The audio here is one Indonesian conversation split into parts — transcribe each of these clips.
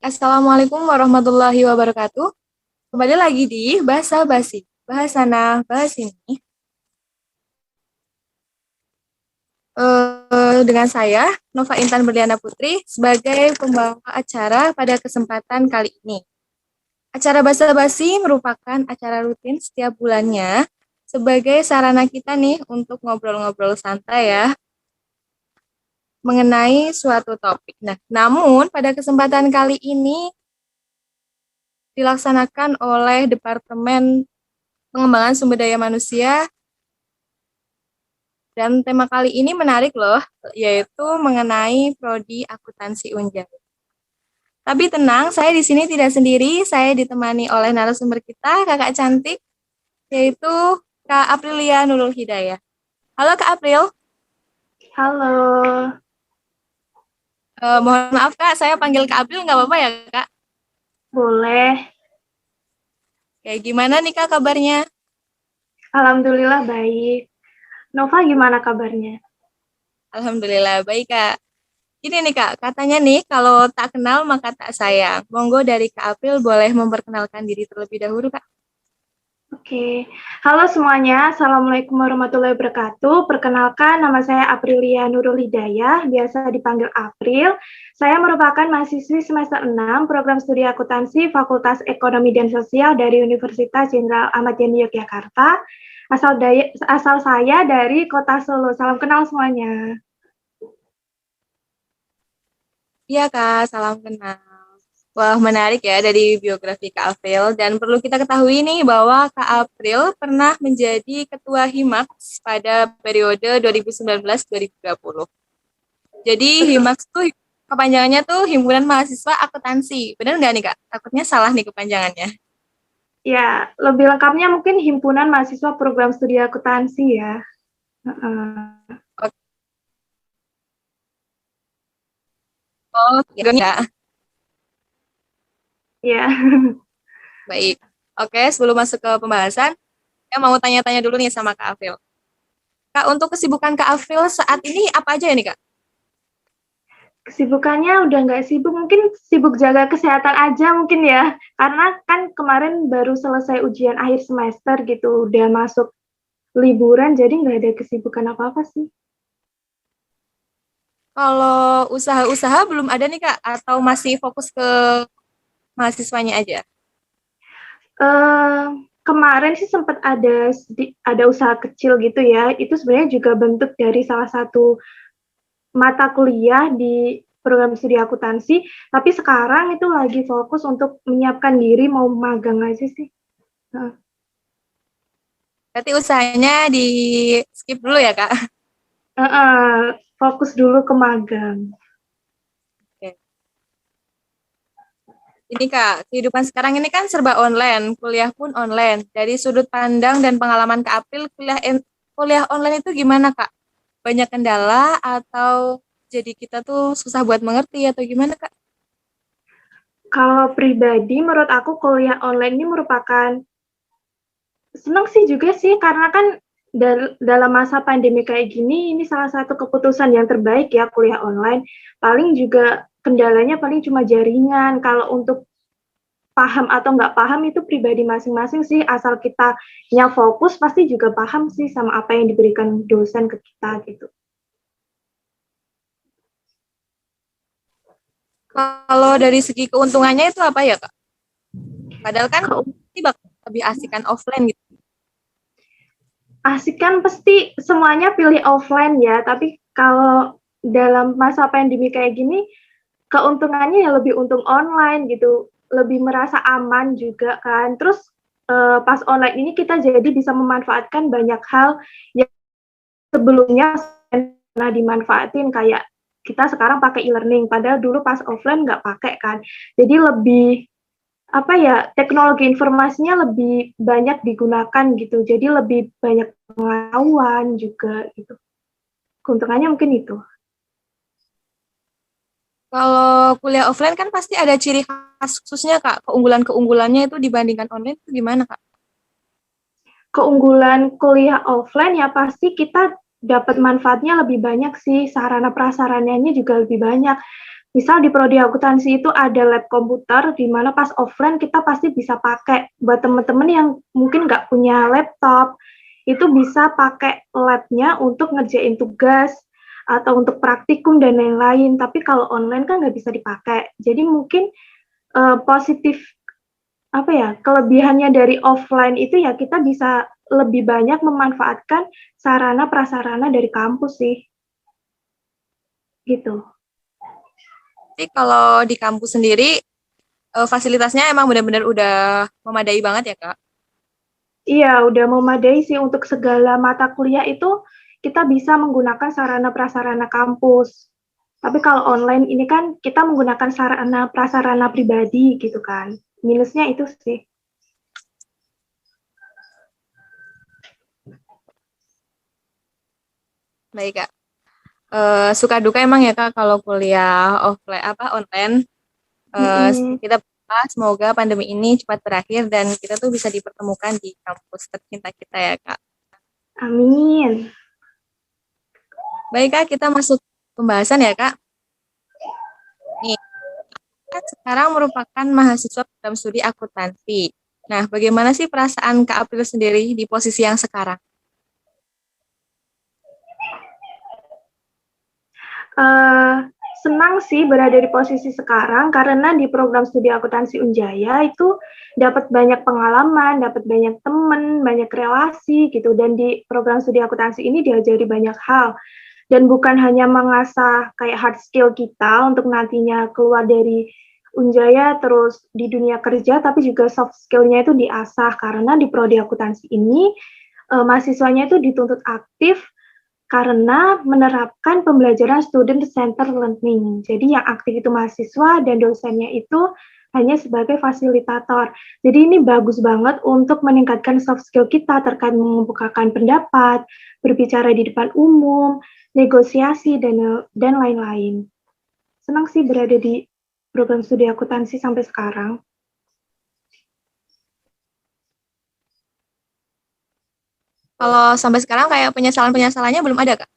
Assalamualaikum warahmatullahi wabarakatuh. Kembali lagi di Bahasa Basi. Bahas sana, bahas ini. Dengan saya, Nova Intan Berliana Putri, sebagai pembawa acara pada kesempatan kali ini. Acara Bahasa Basi merupakan acara rutin setiap bulannya sebagai sarana kita nih untuk ngobrol-ngobrol santai ya mengenai suatu topik. Nah, namun pada kesempatan kali ini dilaksanakan oleh Departemen Pengembangan Sumber Daya Manusia dan tema kali ini menarik loh, yaitu mengenai prodi akuntansi Unja. Tapi tenang, saya di sini tidak sendiri, saya ditemani oleh narasumber kita, kakak cantik, yaitu Kak Aprilia Nurul Hidayah. Halo Kak April. Halo, Mohon maaf Kak, saya panggil Kak April nggak apa-apa ya Kak? boleh. Kayak gimana nih Kak kabarnya? Alhamdulillah baik. Nova gimana kabarnya? Alhamdulillah baik Kak. Ini nih Kak, katanya nih kalau tak kenal maka tak sayang. Monggo dari Kak April boleh memperkenalkan diri terlebih dahulu Kak. Oke, halo semuanya. Assalamualaikum warahmatullahi wabarakatuh. Perkenalkan, nama saya Aprilia Nurul Hidayah, biasa dipanggil April. Saya merupakan mahasiswi semester 6 program studi akuntansi Fakultas Ekonomi dan Sosial dari Universitas Jenderal Ahmad Yani Yogyakarta. Asal saya dari Kota Solo. Salam kenal semuanya. Iya Kak, salam kenal. Wah, menarik ya dari biografi Kak April. Dan perlu kita ketahui nih bahwa Kak April pernah menjadi Ketua HIMAKS pada periode 2019-2020. Jadi Betul. HIMAKS tuh kepanjangannya tuh Himpunan Mahasiswa Akuntansi. Benar nggak nih Kak? Takutnya salah nih kepanjangannya. Ya, lebih lengkapnya mungkin Himpunan Mahasiswa Program Studi Akuntansi ya. Oke, oh, ya. Ya. Baik. Oke, sebelum masuk ke pembahasan, saya mau tanya-tanya dulu nih sama Kak April. Kak, untuk kesibukan Kak April saat ini apa aja ya nih Kak? Kesibukannya udah nggak sibuk, mungkin sibuk jaga kesehatan aja mungkin ya. Karena kan kemarin baru selesai ujian akhir semester gitu, udah masuk liburan, jadi nggak ada kesibukan apa-apa sih. Kalau usaha-usaha belum ada nih Kak, atau masih fokus ke mahasiswanya aja? Eh, Kemarin sih sempat ada usaha kecil gitu ya. Itu sebenarnya juga bentuk dari salah satu mata kuliah di program studi akuntansi, tapi sekarang itu lagi fokus untuk menyiapkan diri mau magang aja sih. Nah, Berarti usahanya di skip dulu ya Kak? fokus dulu ke magang. Oke. Ini Kak, kehidupan sekarang ini kan serba online, kuliah pun online. Dari sudut pandang dan pengalaman Kak April, kuliah online itu gimana Kak? Banyak kendala atau jadi kita tuh susah buat mengerti atau gimana Kak? Kalau pribadi, menurut aku kuliah online ini merupakan senang sih juga sih, karena kan dalam masa pandemi kayak gini, ini salah satu keputusan yang terbaik ya kuliah online. Paling juga kendalanya paling cuma jaringan. Kalau untuk paham atau nggak paham itu pribadi masing-masing sih, asal kita yang fokus pasti juga paham sih sama apa yang diberikan dosen ke kita gitu. Kalau dari segi keuntungannya itu apa ya Kak? Padahal kan Ke ini bakal lebih asikan offline gitu. Asik kan pasti semuanya pilih offline ya, tapi kalau dalam masa pandemi kayak gini, keuntungannya ya lebih untung online gitu, lebih merasa aman juga kan. Terus pas online ini kita jadi bisa memanfaatkan banyak hal yang sebelumnya pernah dimanfaatin, kayak kita sekarang pakai e-learning, padahal dulu pas offline nggak pakai kan. Jadi lebih apa ya, teknologi informasinya lebih banyak digunakan gitu, jadi lebih banyak pengetahuan juga gitu. Keuntungannya mungkin itu. Kalau kuliah offline kan pasti ada ciri khas khususnya Kak. Keunggulan-keunggulannya itu dibandingkan online itu gimana Kak? Keunggulan kuliah offline ya pasti kita dapat manfaatnya lebih banyak sih, sarana prasarananya juga lebih banyak. Misal di prodi akuntansi itu ada lab komputer, di mana pas offline kita pasti bisa pakai. Buat teman-teman yang mungkin nggak punya laptop, itu bisa pakai labnya untuk ngerjain tugas, atau untuk praktikum dan lain-lain. Tapi kalau online kan nggak bisa dipakai. Jadi mungkin positif, apa ya, kelebihannya dari offline itu ya kita bisa lebih banyak memanfaatkan sarana prasarana dari kampus sih, gitu. Jadi kalau di kampus sendiri fasilitasnya emang benar-benar udah memadai banget ya Kak? Iya, udah memadai sih untuk segala mata kuliah itu kita bisa menggunakan sarana prasarana kampus. Tapi kalau online ini kan kita menggunakan sarana prasarana pribadi gitu kan. Minusnya itu sih. Baik Kak. Suka duka emang ya Kak kalau kuliah offline online. Eh, Mm-mm. kita berdoa semoga pandemi ini cepat berakhir dan kita tuh bisa dipertemukan di kampus tercinta kita ya Kak. Amin. Baik Kak, kita masuk pembahasan ya Kak. Nih, kan sekarang merupakan mahasiswa program studi akuntansi. Nah, bagaimana sih perasaan Kak April sendiri di posisi yang sekarang? Uh, Senang sih berada di posisi sekarang karena di program studi akuntansi Unjaya itu dapat banyak pengalaman, dapat banyak teman, banyak relasi gitu. Dan di program studi akuntansi ini diajari banyak hal. Dan bukan hanya mengasah kayak hard skill kita untuk nantinya keluar dari Unjaya terus di dunia kerja, tapi juga soft skill-nya itu diasah karena di prodi akuntansi ini mahasiswanya itu dituntut aktif karena menerapkan pembelajaran student center learning. Jadi yang aktif itu mahasiswa dan dosennya itu hanya sebagai fasilitator. Jadi ini bagus banget untuk meningkatkan soft skill kita terkait mengemukakan pendapat, berbicara di depan umum, negosiasi dan lain-lain. Senang sih berada di program studi akuntansi sampai sekarang. Kalau sampai sekarang kayak penyesalan-penyesalannya belum ada Kak?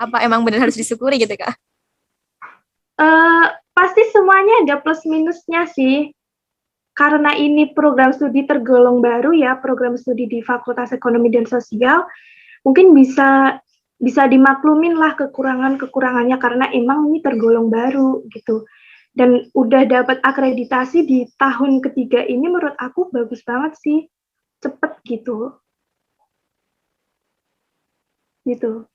Apa emang benar harus disyukuri gitu Kak? Pasti semuanya ada plus minusnya sih. Karena ini program studi tergolong baru ya, program studi di Fakultas Ekonomi dan Sosial, mungkin bisa bisa dimaklumin lah kekurangan-kekurangannya karena emang ini tergolong baru gitu. Dan udah dapat akreditasi di tahun ketiga ini menurut aku bagus banget sih, cepet gitu. Gitu.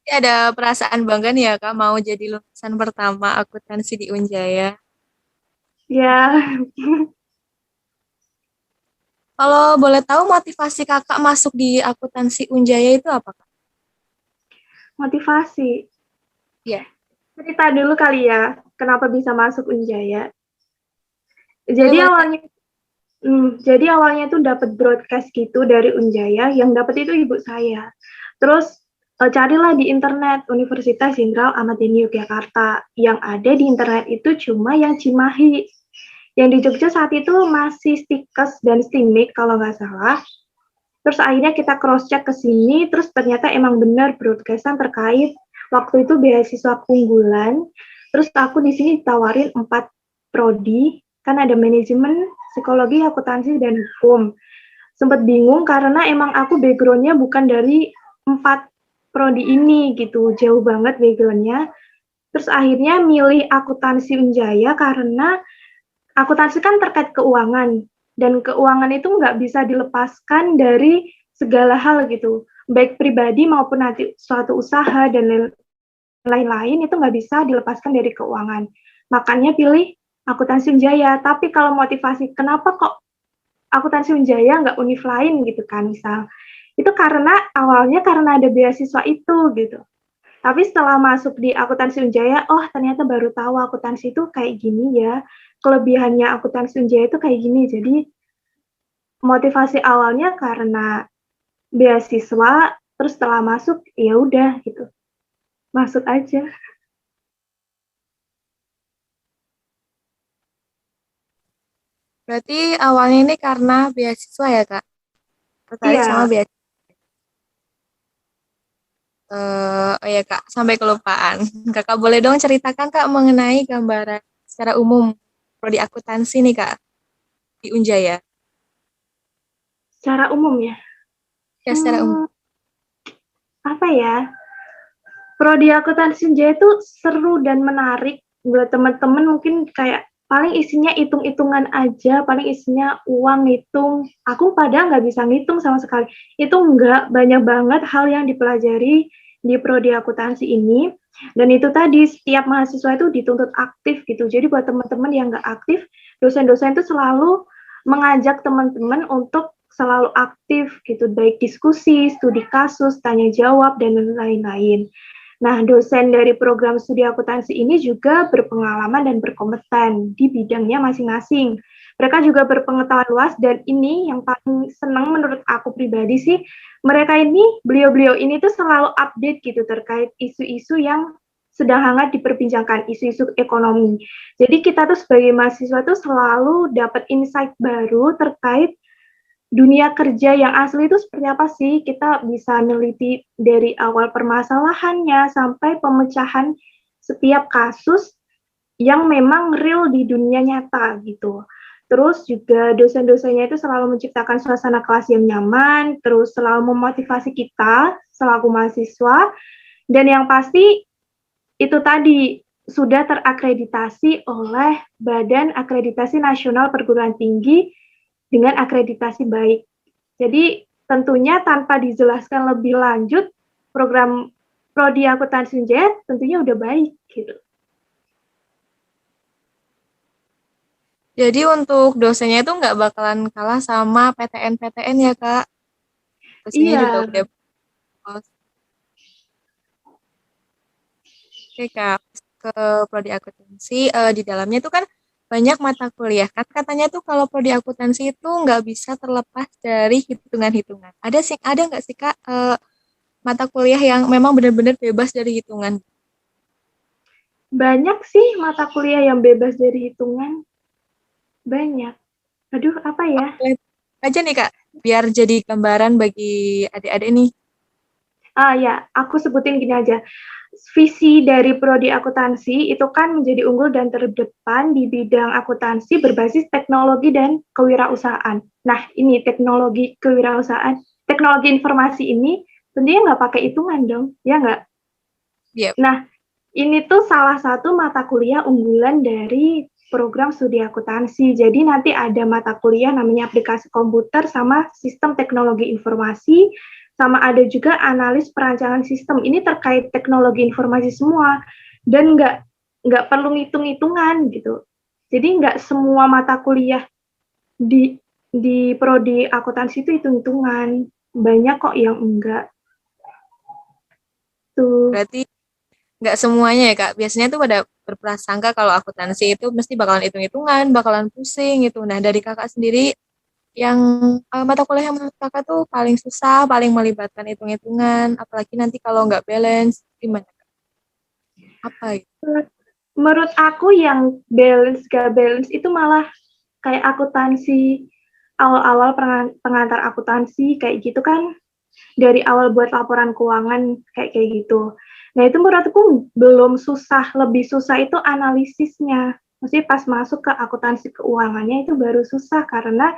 Ada perasaan bangga nih ya Kak mau jadi lulusan pertama akuntansi di Unjaya. Ya, Kalau boleh tahu motivasi Kakak masuk di akuntansi Unjaya itu apa Kak? motivasi. Iya, Cerita dulu kali ya, kenapa bisa masuk Unjaya. boleh Jadi boleh Kak. awalnya jadi awalnya tuh dapat broadcast gitu dari Unjaya, yang dapat itu ibu saya. Terus carilah di internet Universitas Jenderal Ahmad Yani Yogyakarta. Yang ada di internet itu cuma yang Cimahi. Yang di Jogja saat itu masih Stikes dan Stimik kalau nggak salah. Terus akhirnya kita cross check ke sini, terus ternyata emang benar broadcastan terkait waktu itu beasiswa unggulan. Terus aku di sini ditawarin 4 prodi, kan ada manajemen, psikologi, akuntansi, dan hukum. Sempat bingung karena emang aku backgroundnya bukan dari 4 prodi ini gitu, jauh banget backgroundnya. Terus akhirnya milih akuntansi Unjaya karena akuntansi kan terkait keuangan, dan keuangan itu nggak bisa dilepaskan dari segala hal gitu, baik pribadi maupun nanti suatu usaha dan lain-lain itu nggak bisa dilepaskan dari keuangan. Makanya pilih akuntansi Unjaya. Tapi kalau motivasi kenapa kok akuntansi Unjaya nggak univ lain gitu kan misal, itu karena awalnya karena ada beasiswa itu gitu. Tapi setelah masuk di akuntansi Unjaya, oh ternyata baru tahu akuntansi itu kayak gini ya. Kelebihannya akuntansi Unjaya itu kayak gini. Jadi motivasi awalnya karena beasiswa, terus setelah masuk ya udah gitu. Masuk aja. Berarti awalnya ini karena beasiswa ya Kak? Tertarik sama Iya, beasiswa. Oh ya Kak, sampai kelupaan. Kakak boleh dong ceritakan Kak mengenai gambaran secara umum prodi akuntansi nih Kak di Unjaya. Secara umum ya. Ya secara umum. Hmm, apa ya? Prodi akuntansi Senja itu seru dan menarik buat teman-teman, mungkin kayak paling isinya hitung-hitungan aja, paling isinya uang ngitung. Aku padahal nggak bisa ngitung sama sekali. Itu nggak banyak banget hal yang dipelajari di prodi akuntansi ini. Dan itu tadi setiap mahasiswa itu dituntut aktif gitu. Jadi buat teman-teman yang nggak aktif, dosen-dosen itu selalu mengajak teman-teman untuk selalu aktif gitu, baik diskusi, studi kasus, tanya jawab, dan lain-lain. Nah, dosen dari program studi akuntansi ini juga berpengalaman dan berkompeten di bidangnya masing-masing. Mereka juga berpengetahuan luas dan ini yang paling senang menurut aku pribadi sih, mereka ini, beliau-beliau ini tuh selalu update gitu terkait isu-isu yang sedang hangat diperbincangkan, isu-isu ekonomi. Jadi kita tuh sebagai mahasiswa tuh selalu dapat insight baru terkait dunia kerja yang asli itu seperti apa sih? Kita bisa meneliti dari awal permasalahannya sampai pemecahan setiap kasus yang memang real di dunia nyata gitu. Terus juga dosen-dosennya itu selalu menciptakan suasana kelas yang nyaman, terus selalu memotivasi kita selaku mahasiswa, dan yang pasti itu tadi sudah terakreditasi oleh Badan Akreditasi Nasional Perguruan Tinggi dengan akreditasi baik. Jadi tentunya tanpa dijelaskan lebih lanjut, program prodi akuntansi Senja tentunya udah baik gitu. Jadi untuk dosennya itu nggak bakalan kalah sama PTN-PTN ya Kak. Dosennya juga Iya, udah bagus. Oke Kak, ke prodi akuntansi di dalamnya itu kan banyak mata kuliah kan katanya tuh kalau prodi akuntansi itu nggak bisa terlepas dari hitungan-hitungan. Ada nggak sih Kak mata kuliah yang memang benar-benar bebas dari hitungan? banyak sih mata kuliah yang bebas dari hitungan, banyak. Aduh, apa ya? Boleh aja nih Kak, biar jadi gambaran bagi adik-adik nih. Ah ya, aku sebutin gini aja. Visi dari prodi akuntansi itu kan menjadi unggul dan terdepan di bidang akuntansi berbasis teknologi dan kewirausahaan. Nah, ini teknologi kewirausahaan, teknologi informasi ini tentunya nggak pakai hitungan dong, ya nggak? Iya. Nah, ini tuh salah satu mata kuliah unggulan dari program studi akuntansi. Jadi nanti ada mata kuliah namanya aplikasi komputer sama sistem teknologi informasi, sama ada juga analis perancangan sistem. Ini terkait teknologi informasi semua dan nggak perlu ngitung-hitungan gitu. Jadi nggak semua mata kuliah di prodi akuntansi itu hitung-hitungan. Banyak kok yang enggak tuh. Berarti nggak semuanya ya Kak. Biasanya tuh pada berprasangka kalau akuntansi itu mesti bakalan hitung-hitungan, bakalan pusing gitu. Nah, dari Kakak sendiri yang mata kuliah yang menurut Kakak tuh paling susah, paling melibatkan hitung-hitungan, apalagi nanti kalau nggak balance, gimana Kak? Apa itu? Menurut aku yang balance gak balance itu malah kayak akuntansi, awal-awal pengantar akuntansi kayak gitu kan, dari awal buat laporan keuangan kayak gitu. Nah itu menurutku belum susah, lebih susah itu analisisnya. Maksudnya pas masuk ke akuntansi keuangannya itu baru susah karena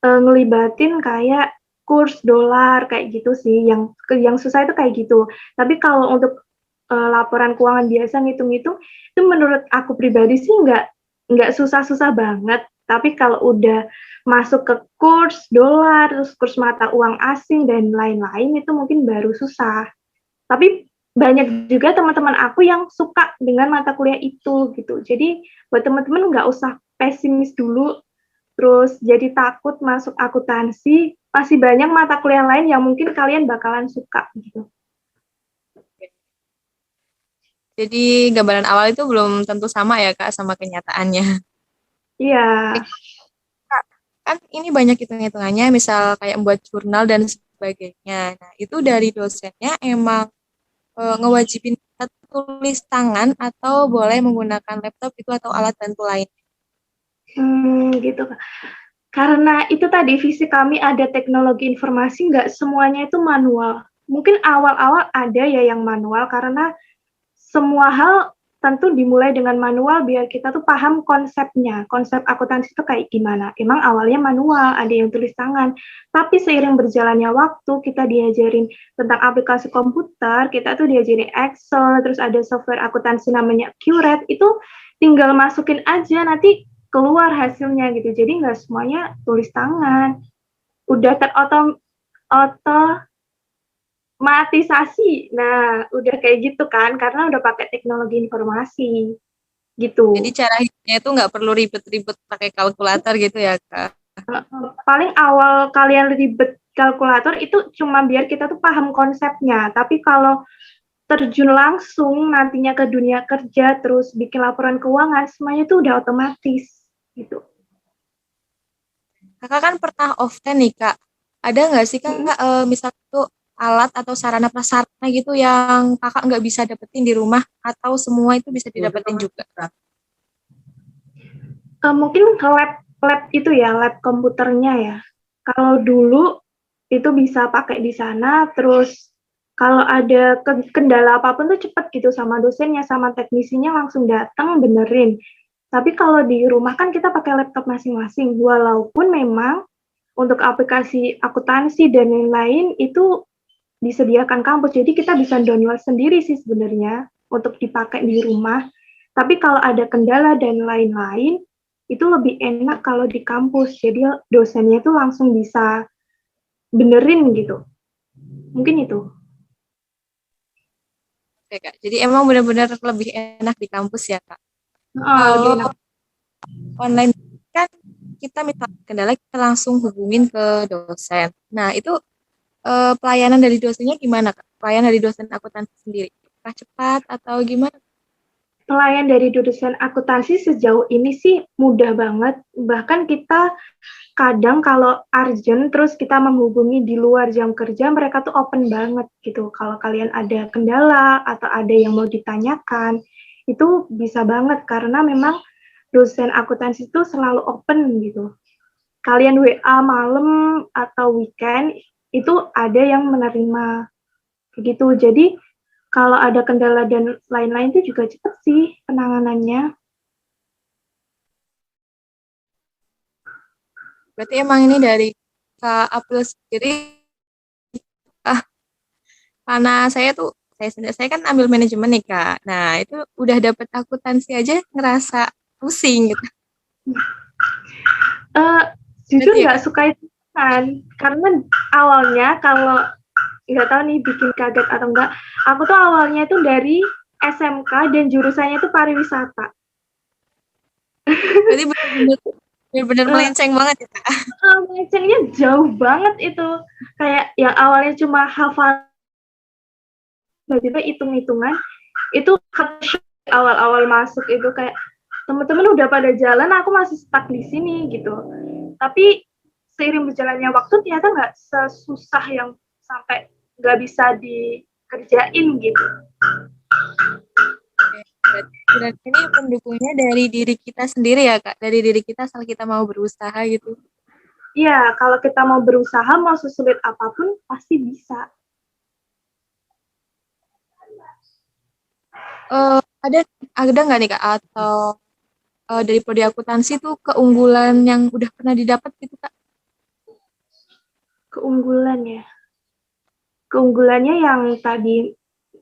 ngelibatin kayak kurs dolar kayak gitu sih. Yang susah itu kayak gitu. Tapi kalau untuk laporan keuangan biasa ngitung-ngitung itu menurut aku pribadi sih nggak susah-susah banget. Tapi kalau udah masuk ke kurs dolar, terus kurs mata uang asing dan lain-lain itu mungkin baru susah. Tapi banyak juga teman-teman aku yang suka dengan mata kuliah itu gitu. Jadi buat teman-teman nggak usah pesimis dulu, terus jadi takut masuk akuntansi. Masih banyak mata kuliah lain yang mungkin kalian bakalan suka gitu. Jadi gambaran awal itu belum tentu sama ya Kak sama kenyataannya. Iya, Nih, Kak, kan ini banyak hitung-hitungannya, misal kayak membuat jurnal dan sebagainya. Nah, itu dari dosennya emang ngewajibin kita tulis tangan atau boleh menggunakan laptop itu atau alat bantu lain. gitu. Karena itu tadi visi kami ada teknologi informasi, nggak semuanya itu manual. mungkin awal-awal ada ya yang manual, karena semua hal tentu dimulai dengan manual biar kita tuh paham konsepnya. Konsep akuntansi itu kayak gimana. Emang awalnya manual, ada yang tulis tangan. Tapi seiring berjalannya waktu, kita diajarin tentang aplikasi komputer, kita tuh diajarin Excel, terus ada software akuntansi namanya Curate, itu tinggal masukin aja, nanti keluar hasilnya gitu. Jadi nggak semuanya tulis tangan. Udah otomatisasi. Nah, udah kayak gitu kan, karena udah pakai teknologi informasi Jadi gitu. cara hitungnya itu nggak perlu ribet-ribet pakai kalkulator gitu ya, Kak? Paling awal kalian ribet kalkulator itu cuma biar kita tuh paham konsepnya. Tapi kalau terjun langsung nantinya ke dunia kerja, terus bikin laporan keuangan, semuanya itu udah otomatis gitu. Kakak kan pernah offline nih, Kak. Ada nggak sih, Kak, Mm-mm. misal itu alat atau sarana prasarana gitu yang Kakak nggak bisa dapetin di rumah atau semua itu bisa didapetin juga? Mungkin lab itu ya, lab komputernya ya. Kalau dulu itu bisa pakai di sana, terus kalau ada kendala apapun tuh cepet gitu sama dosennya, sama teknisinya langsung datang benerin. Tapi kalau di rumah kan kita pakai laptop masing-masing, walaupun memang untuk aplikasi akuntansi dan lain-lain itu disediakan kampus, jadi kita bisa download sendiri sih sebenarnya untuk dipakai di rumah. Tapi kalau ada kendala dan lain-lain, itu lebih enak kalau di kampus, jadi dosennya itu langsung bisa benerin gitu. Mungkin itu. Oke, Kak. Jadi emang benar-benar lebih enak di kampus ya, Kak. Lebih Kalau enak. online kan kita minta kendala kita langsung hubungin ke dosen. Nah, itu pelayanan dari dosennya gimana, Kak? Pelayanan dari dosen akuntansi sendiri. Apakah cepat atau gimana? Pelayan dari dosen akuntansi sejauh ini sih mudah banget. Bahkan kita kadang kalau urgent terus kita menghubungi di luar jam kerja, mereka tuh open banget gitu. Kalau kalian ada kendala atau ada yang mau ditanyakan, itu bisa banget karena memang dosen akuntansi itu selalu open gitu. Kalian WA malam atau weekend itu ada yang menerima begitu. Jadi kalau ada kendala dan lain-lain itu juga cepat sih penanganannya. Berarti emang ini dari Kak April sendiri, ah, karena saya kan ambil manajemen nih, Kak. Nah, itu udah dapet akuntansi aja ngerasa pusing gitu. Eh, Jujur Berarti ya, nggak Kak? suka itu kan, karena awalnya kalau nggak tahu nih bikin kaget atau enggak, aku tuh awalnya itu dari SMK dan jurusannya itu pariwisata. Berarti bener-bener Eh, melenceng banget ya, Kak. Melencengnya jauh banget itu, kayak yang awalnya cuma hafal, tiba-tiba hitung-hitungan, itu awal-awal masuk itu kayak teman-teman udah pada jalan, aku masih stuck di sini gitu. Tapi seiring berjalannya waktu ternyata nggak sesusah yang sampai nggak bisa dikerjain gitu. Oke, berarti ini pendukungnya dari diri kita sendiri ya, Kak. Dari diri kita asal kita mau berusaha gitu. Iya, kalau kita mau berusaha, mau sesulit apapun, pasti bisa. Ada nggak nih, Kak, atau dari prodi akuntansi tuh keunggulan yang udah pernah didapat gitu, Kak? Keunggulan ya. Keunggulannya yang tadi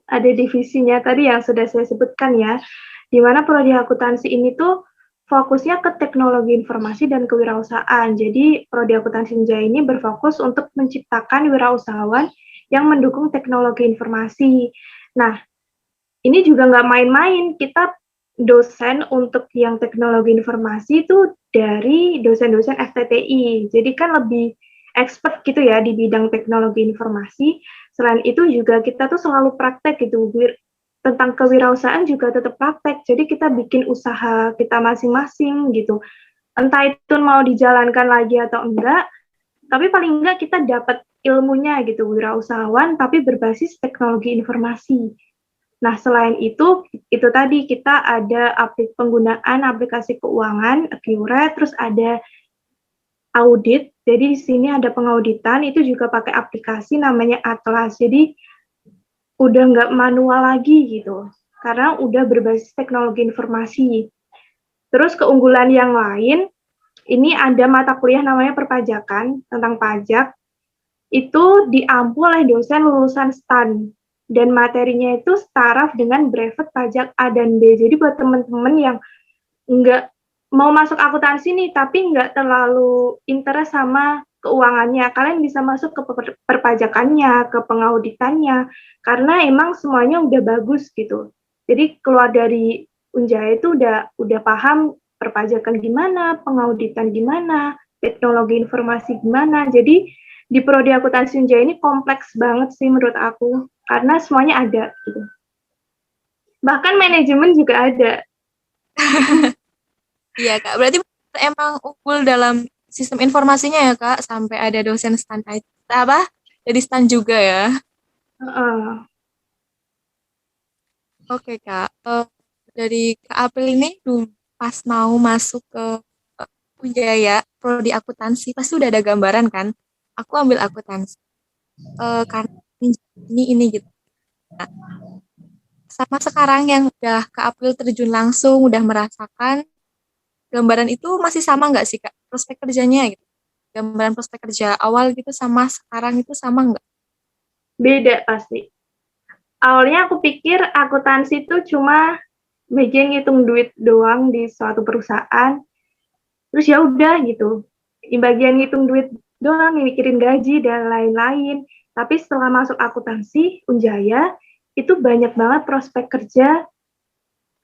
ada divisinya tadi yang sudah saya sebutkan ya, di mana prodi akuntansi ini tuh fokusnya ke teknologi informasi dan kewirausahaan. Jadi prodi akuntansi Senja ini berfokus untuk menciptakan wirausahawan yang mendukung teknologi informasi. Nah, ini juga nggak main-main. Kita dosen untuk yang teknologi informasi itu dari dosen-dosen FTTI. Jadi kan lebih expert gitu ya di bidang teknologi informasi. Selain itu juga kita tuh selalu praktek gitu. Tentang kewirausahaan juga tetap praktek. Jadi kita bikin usaha kita masing-masing gitu. Entah itu mau dijalankan lagi atau enggak, tapi paling enggak kita dapat ilmunya gitu, wirausahawan tapi berbasis teknologi informasi. Nah, selain itu tadi kita ada penggunaan aplikasi keuangan, Accurate, terus ada audit. Jadi di sini ada pengauditan, itu juga pakai aplikasi namanya Atlas. Jadi udah nggak manual lagi gitu, karena udah berbasis teknologi informasi. Terus keunggulan yang lain, ini ada mata kuliah namanya perpajakan, tentang pajak. Itu diampu oleh dosen lulusan STAN. Dan materinya itu setaraf dengan brevet pajak A dan B. Jadi buat teman-teman yang nggak mau masuk akuntansi nih, tapi nggak terlalu interest sama keuangannya, kalian bisa masuk ke perpajakannya, ke pengauditannya, karena emang semuanya udah bagus gitu. Jadi keluar dari Unjaya itu udah paham perpajakan gimana, pengauditan gimana, teknologi informasi gimana. Jadi di prodi akuntansi Unjaya ini kompleks banget sih menurut aku, karena semuanya ada gitu. Bahkan manajemen juga ada. Iya Kak, berarti emang unggul dalam sistem informasinya ya Kak, sampai ada dosen stan apa? Jadi stan juga ya. Oke Kak, dari Kak April ini pas mau masuk ke Ujaya, prodi akuntansi, pasti udah ada gambaran kan? Aku ambil akuntansi, karena ini gitu. Nah, sama sekarang yang udah Kak April terjun langsung, udah merasakan, gambaran itu masih sama nggak sih Kak? Prospek kerjanya gitu. Gambaran prospek kerja awal gitu sama sekarang itu sama nggak? Beda pasti. Awalnya aku pikir akuntansi itu cuma bagian ngitung duit doang di suatu perusahaan. Terus ya udah gitu. Di bagian ngitung duit doang, mikirin gaji dan lain-lain. Tapi setelah masuk akuntansi Unjaya, itu banyak banget prospek kerja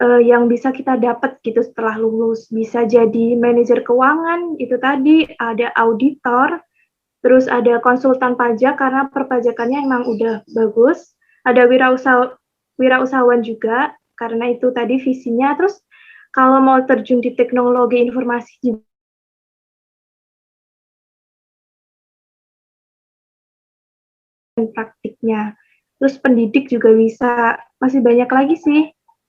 yang bisa kita dapat gitu setelah lulus. Bisa jadi manajer keuangan, itu tadi ada auditor, terus ada konsultan pajak karena perpajakannya emang udah bagus. Ada wirausahawan juga karena itu tadi visinya. Terus kalau mau terjun di teknologi informasi juga praktiknya. Terus pendidik juga bisa, masih banyak lagi sih.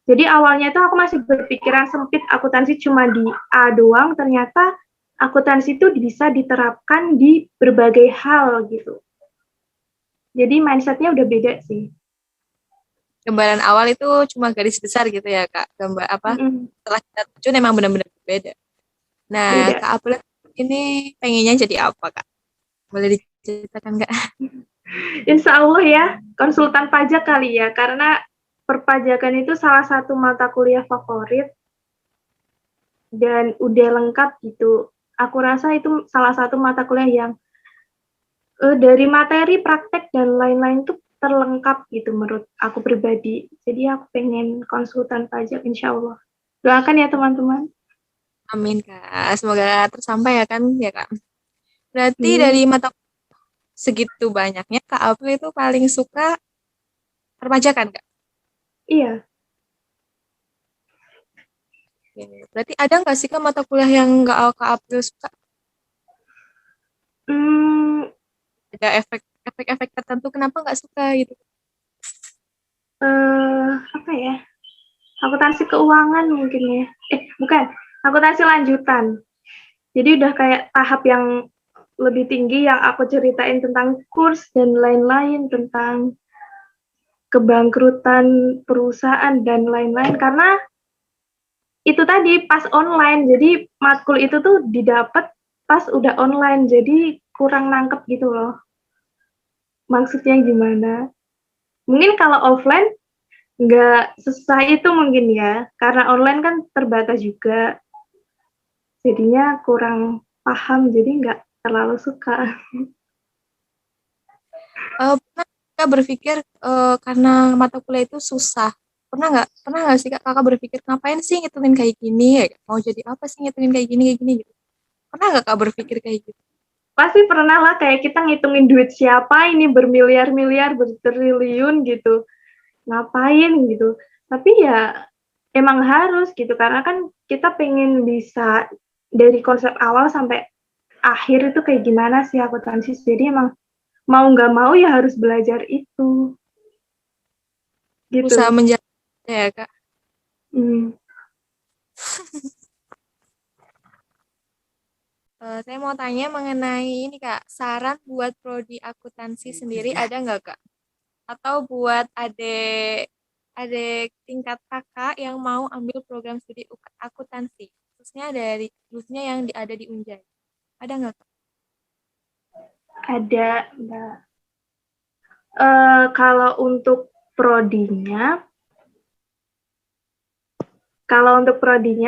Jadi awalnya tuh aku masih berpikiran sempit akuntansi cuma di A doang, ternyata akuntansi itu bisa diterapkan di berbagai hal gitu. Jadi mindsetnya udah beda sih. Gambaran awal itu cuma garis besar gitu ya Kak. Gambar apa? Setelah kita terjun emang benar-benar berbeda. Nah, Beda. Kak April ini pengennya jadi apa Kak? Boleh diceritakan Kak? Insya Allah ya, konsultan pajak kali ya, karena perpajakan itu salah satu mata kuliah favorit dan udah lengkap gitu. Aku rasa itu salah satu mata kuliah yang dari materi, praktek, dan lain-lain itu terlengkap gitu menurut aku pribadi. Jadi aku pengen konsultan pajak insya Allah. Doakan ya teman-teman. Amin Kak. Semoga tersampai ya kan ya Kak. Berarti dari Hmm, mata segitu banyaknya Kak April itu paling suka perpajakan Kak. iya. Oke. Berarti ada nggak sih Kak mata kuliah yang nggak Kak April suka? Hmm, Ada efek-efek tertentu kenapa nggak suka gitu? apa ya? Akuntansi keuangan mungkin ya. Bukan. Akuntansi lanjutan. Jadi udah kayak tahap yang lebih tinggi yang aku ceritain tentang kurs dan lain-lain, tentang kebangkrutan perusahaan dan lain-lain. Karena itu tadi pas online, jadi matkul itu tuh didapat pas udah online, jadi kurang nangkep gitu loh. Maksudnya gimana? Mungkin kalau offline nggak susah itu mungkin ya, karena online kan terbatas juga, jadinya kurang paham, jadi nggak terlalu suka. Pernah Kak berpikir karena mata kuliah itu susah. Pernah nggak sih Kak Kakak berpikir ngapain sih ngitungin kayak gini ya? Mau jadi apa sih ngitungin kayak gini gitu? Pernah nggak Kak berpikir kayak gitu? Pasti pernah lah kayak kita ngitungin duit siapa ini bermiliar-miliar, bertriliun gitu. Ngapain gitu. Tapi ya emang harus gitu karena kan kita pengen bisa dari konsep awal sampai akhir itu kayak gimana sih akuntansi. Jadi emang mau nggak mau ya harus belajar itu Berusaha gitu. menjaga ya Kak. Hmm. Saya mau tanya mengenai ini Kak, saran buat prodi akuntansi sendiri ada nggak Kak? Atau buat adik tingkat kakak yang mau ambil program studi akuntansi, khususnya yang ada di Unjai. Ada nggak Kak? Ada, Mbak. Kalau untuk prodinya,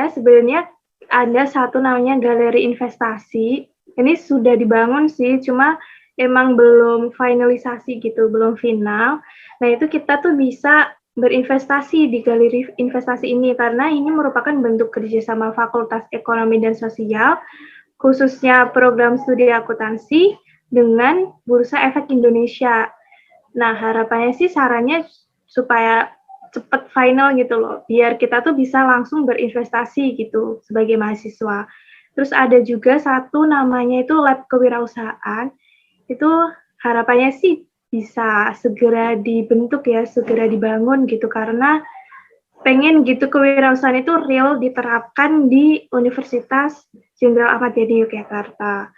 sebenarnya ada satu namanya galeri investasi. Ini sudah dibangun sih, cuma emang belum finalisasi gitu, belum final. Nah, itu kita tuh bisa berinvestasi di galeri investasi ini karena ini merupakan bentuk kerjasama Fakultas Ekonomi dan Sosial, khususnya program studi akuntansi dengan Bursa Efek Indonesia. Nah, harapannya sih sarannya supaya cepet final gitu loh, biar kita tuh bisa langsung berinvestasi gitu sebagai mahasiswa. Terus ada juga satu namanya itu lab kewirausahaan, itu harapannya sih bisa segera dibentuk ya, segera dibangun gitu, karena pengen gitu kewirausahaan itu real diterapkan di Universitas Jenderal Ahmad Yani Yogyakarta.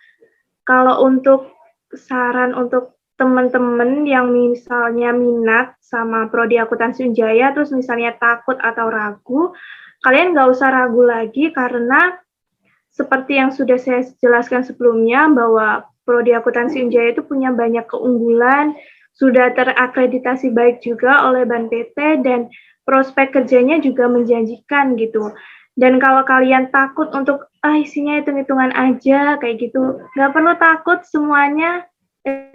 Kalau untuk saran untuk teman-teman yang misalnya minat sama prodi akuntansi Unjaya, terus misalnya takut atau ragu, kalian nggak usah ragu lagi karena seperti yang sudah saya jelaskan sebelumnya bahwa prodi akuntansi Unjaya itu punya banyak keunggulan, sudah terakreditasi baik juga oleh BANPT dan prospek kerjanya juga menjanjikan gitu. Dan kalau kalian takut untuk isinya hitung-hitungan aja kayak gitu, nggak perlu takut, semuanya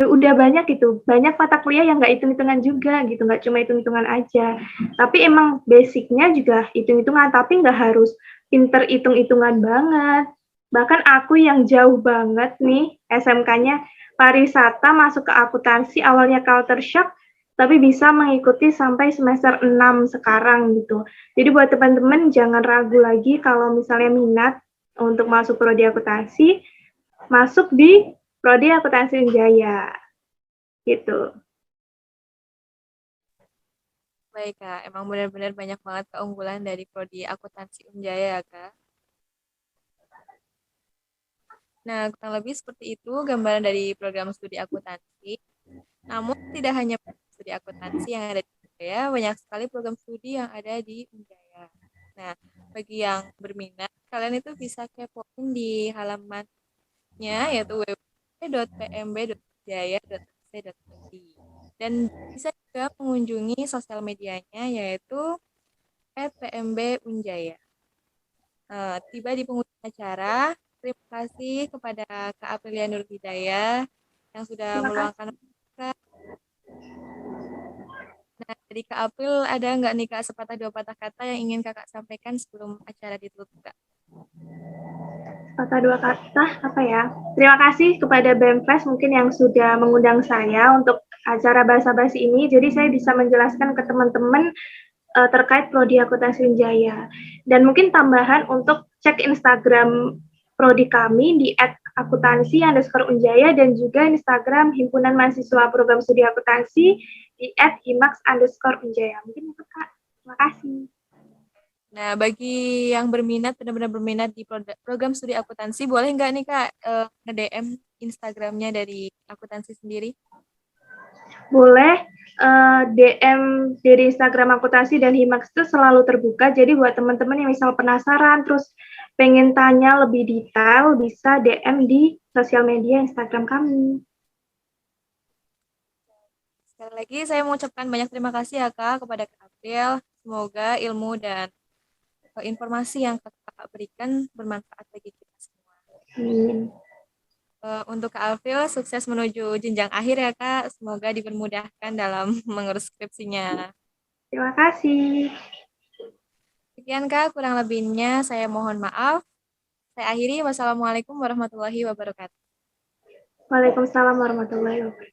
udah banyak gitu, banyak mata kuliah yang nggak hitung-hitungan juga gitu, nggak cuma hitung-hitungan aja. Tapi emang basicnya juga hitung-hitungan, tapi nggak harus pinter hitung-hitungan banget. Bahkan aku yang jauh banget nih SMK-nya pariwisata masuk ke akuntansi, awalnya culture shock, tapi bisa mengikuti sampai semester 6 sekarang gitu. Jadi buat teman-teman jangan ragu lagi kalau misalnya minat untuk masuk prodi akuntansi, masuk di prodi akuntansi Unjaya gitu. Baik Kak, emang benar-benar banyak banget keunggulan dari prodi akuntansi Unjaya ya Kak. Nah, kurang lebih seperti itu gambaran dari program studi akuntansi. Namun tidak hanya studi akuntansi yang ada di Unjaya, banyak sekali program studi yang ada di Unjaya. Nah, bagi yang berminat, kalian itu bisa kepoin di halamannya yaitu www.pmb.unjaya.ac.id. Dan bisa juga mengunjungi sosial medianya yaitu @pmb_unjaya. Tiba di penghujung acara, terima kasih kepada Kak Aprilia Nur Hidayah yang sudah Terima meluangkan kasih. waktu. Nah, dari Kak April ada nggak nih Kak sepatah dua patah kata yang ingin Kakak sampaikan sebelum acara ditutup Kak? Kata dua kata apa ya? Terima kasih kepada BEMFES mungkin yang sudah mengundang saya untuk acara basa-basi ini. Jadi saya bisa menjelaskan ke teman-teman terkait prodi akuntansi Unjaya. Dan mungkin tambahan untuk cek Instagram prodi kami di @akuntansi_unjaya dan juga Instagram Himpunan Mahasiswa Program Studi Akuntansi di @himax_unjaya. Mungkin itu Kak. Terima kasih. Nah, bagi yang berminat, benar-benar berminat di program studi akuntansi, boleh nggak nih Kak nge-DM Instagramnya dari akuntansi sendiri? Boleh, DM dari Instagram akuntansi dan Himax itu selalu terbuka. Jadi buat teman-teman yang misal penasaran, terus pengen tanya lebih detail, bisa DM di sosial media Instagram kami. Sekali lagi saya mengucapkan banyak terima kasih ya Kak kepada Kak April. Semoga ilmu dan informasi yang Kakak berikan bermanfaat bagi kita semua. Untuk Kak April, sukses menuju jenjang akhir ya Kak. Semoga dipermudahkan dalam mengurus skripsinya. Terima kasih. Sekian Kak, kurang lebihnya saya mohon maaf. Saya akhiri. Wassalamualaikum warahmatullahi wabarakatuh. Waalaikumsalam warahmatullahi wabarakatuh.